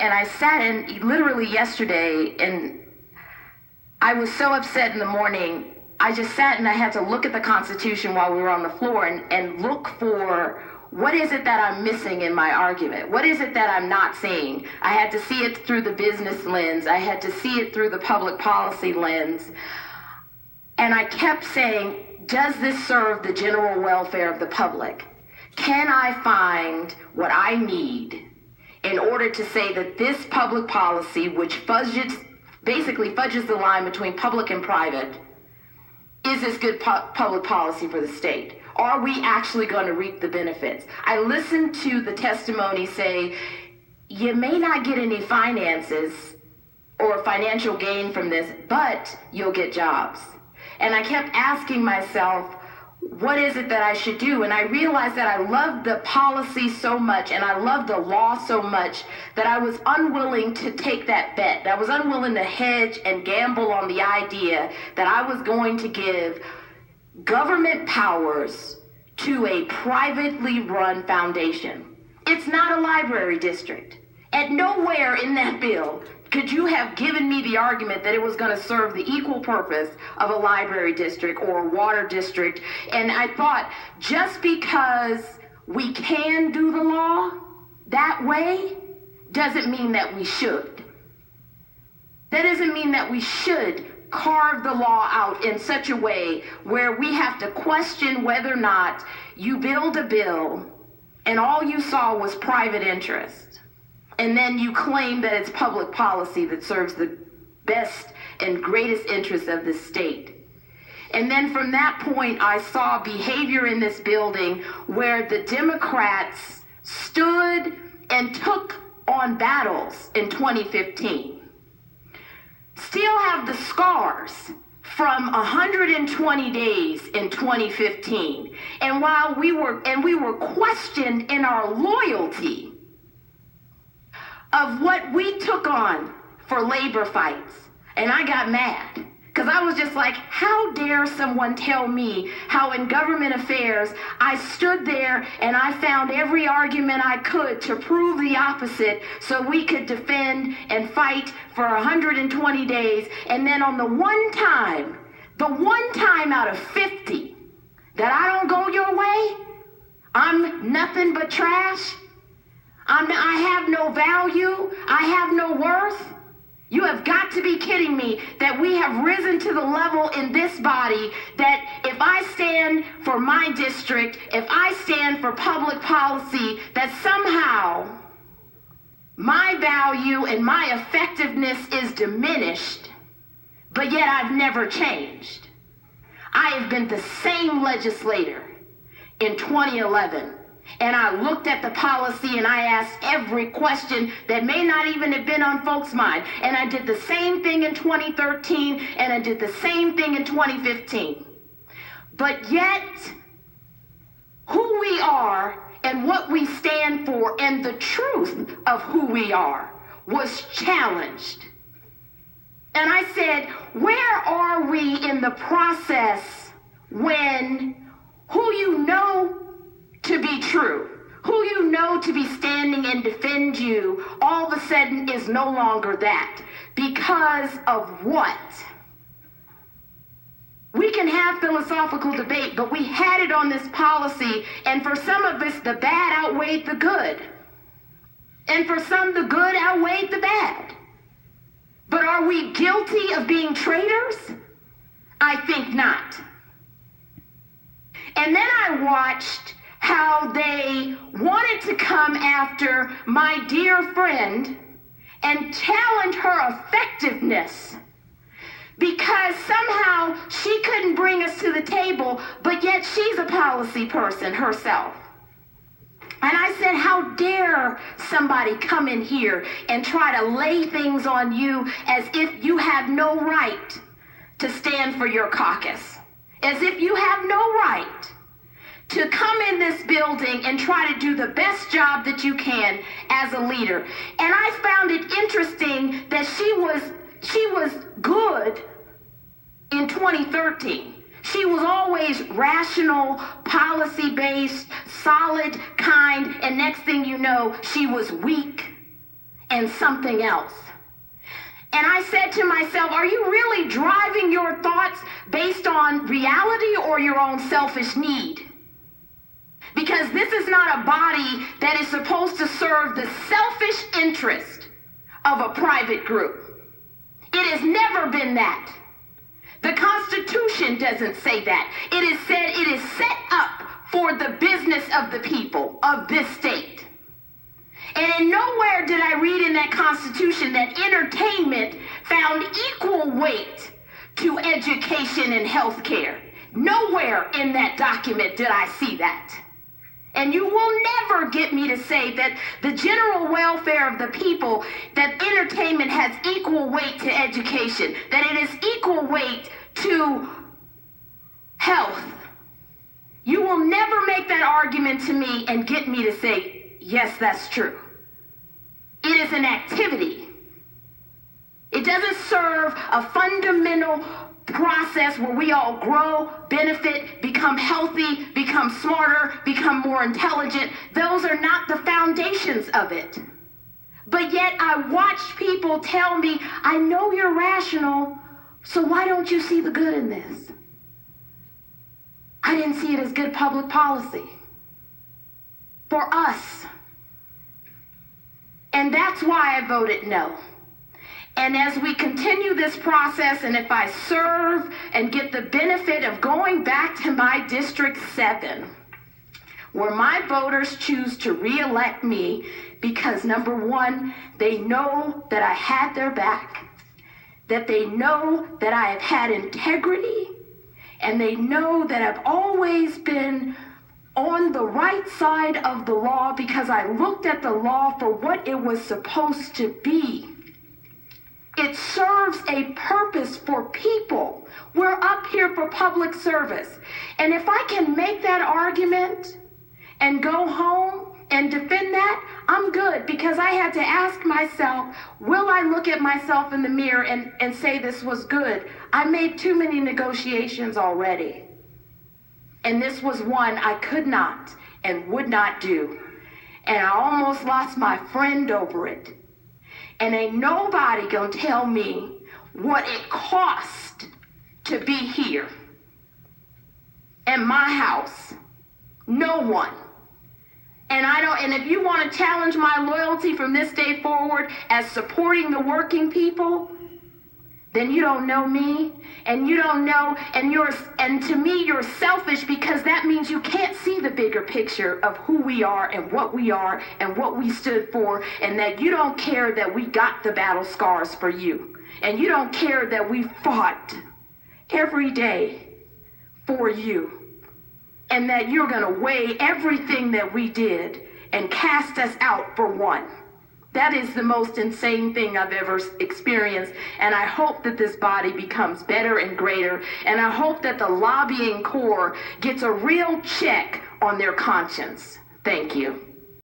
I sat in literally yesterday, and I was so upset in the morning. I just sat and I had to look at the Constitution while we were on the floor and look for what is it that I'm missing in my argument? What is it that I'm not seeing? I had to see it through the business lens. I had to see it through the public policy lens. And I kept saying, does this serve the general welfare of the public? Can I find what I need in order to say that this public policy, which basically fudges the line between public and private, is this good public policy for the state? Are we actually going to reap the benefits? I listened to the testimony say, you may not get any finances or financial gain from this, but you'll get jobs. And I kept asking myself, what is it that I should do? And I realized that I loved the policy so much and I loved the law so much that I was unwilling to take that bet. I was unwilling to hedge and gamble on the idea that I was going to give government powers to a privately run foundation. It's not a library district. At nowhere in that bill could you have given me the argument that it was going to serve the equal purpose of a library district or a water district. And I thought, just because we can do the law that way doesn't mean that we should. That doesn't mean that we should carve the law out in such a way where we have to question whether or not you build a bill and all you saw was private interest. And then you claim that it's public policy that serves the best and greatest interests of the state. And then from that point, I saw behavior in this building where the Democrats stood and took on battles in 2015. Still have the scars from 120 days in 2015. And while we were questioned in our loyalty of what we took on for labor fights. And I got mad because I was just like, how dare someone tell me how in government affairs I stood there and I found every argument I could to prove the opposite so we could defend and fight for 120 days. And then on the one time out of 50 that I don't go your way, I'm nothing but trash. I have no value. I have no worth. You have got to be kidding me that we have risen to the level in this body that if I stand for my district, if I stand for public policy, that somehow my value and my effectiveness is diminished, but yet I've never changed. I have been the same legislator in 2011. And I looked at the policy and I asked every question that may not even have been on folks' mind. And I did the same thing in 2013 and I did the same thing in 2015. But yet, who we are and what we stand for and the truth of who we are was challenged. And I said, where are we in the process when who you know to be true, who you know to be standing and defend you, all of a sudden is no longer that. Because of what? We can have philosophical debate, but we had it on this policy, and for some of us, the bad outweighed the good. And for some, the good outweighed the bad. But are we guilty of being traitors? I think not. And then I watched how they wanted to come after my dear friend and challenge her effectiveness because somehow she couldn't bring us to the table, but yet she's a policy person herself. And I said, how dare somebody come in here and try to lay things on you as if you have no right to stand for your caucus, as if you have no right to come in this building and try to do the best job that you can as a leader. And I found it interesting that she was good in 2013. She was always rational, policy-based, solid, kind, and next thing you know, she was weak and something else. And I said to myself, are you really driving your thoughts based on reality or your own selfish need? Because this is not a body that is supposed to serve the selfish interest of a private group. It has never been that. The Constitution doesn't say that. It is said it is set up for the business of the people of this state. And in nowhere did I read in that Constitution that entertainment found equal weight to education and health care. Nowhere in that document did I see that. And you will never get me to say that the general welfare of the people, that entertainment has equal weight to education, that it is equal weight to health. You will never make that argument to me and get me to say, yes, that's true. It is an activity. It doesn't serve a fundamental process where we all grow, benefit, become healthy, become smarter, become more intelligent. Those are not the foundations of it. But yet I watch people tell me, I know you're rational, so why don't you see the good in this? I didn't see it as good public policy for us. And that's why I voted no. And as we continue this process, and if I serve and get the benefit of going back to my District 7, where my voters choose to re-elect me because, number one, they know that I had their back, that they know that I have had integrity, and they know that I've always been on the right side of the law because I looked at the law for what it was supposed to be. It serves a purpose for people. We're up here for public service. And if I can make that argument and go home and defend that, I'm good, because I had to ask myself, will I look at myself in the mirror and say this was good? I made too many negotiations already. And this was one I could not and would not do. And I almost lost my friend over it. And ain't nobody gonna tell me what it cost to be here in my house. No one. And if you want to challenge my loyalty from this day forward as supporting the working people, then you don't know me, and you don't know, and to me you're selfish, because that means you can't see the bigger picture of who we are and what we stood for, and that you don't care that we got the battle scars for you, and you don't care that we fought every day for you, and that you're going to weigh everything that we did and cast us out for one. That is the most insane thing I've ever experienced, and I hope that this body becomes better and greater, and I hope that the lobbying corps gets a real check on their conscience. Thank you.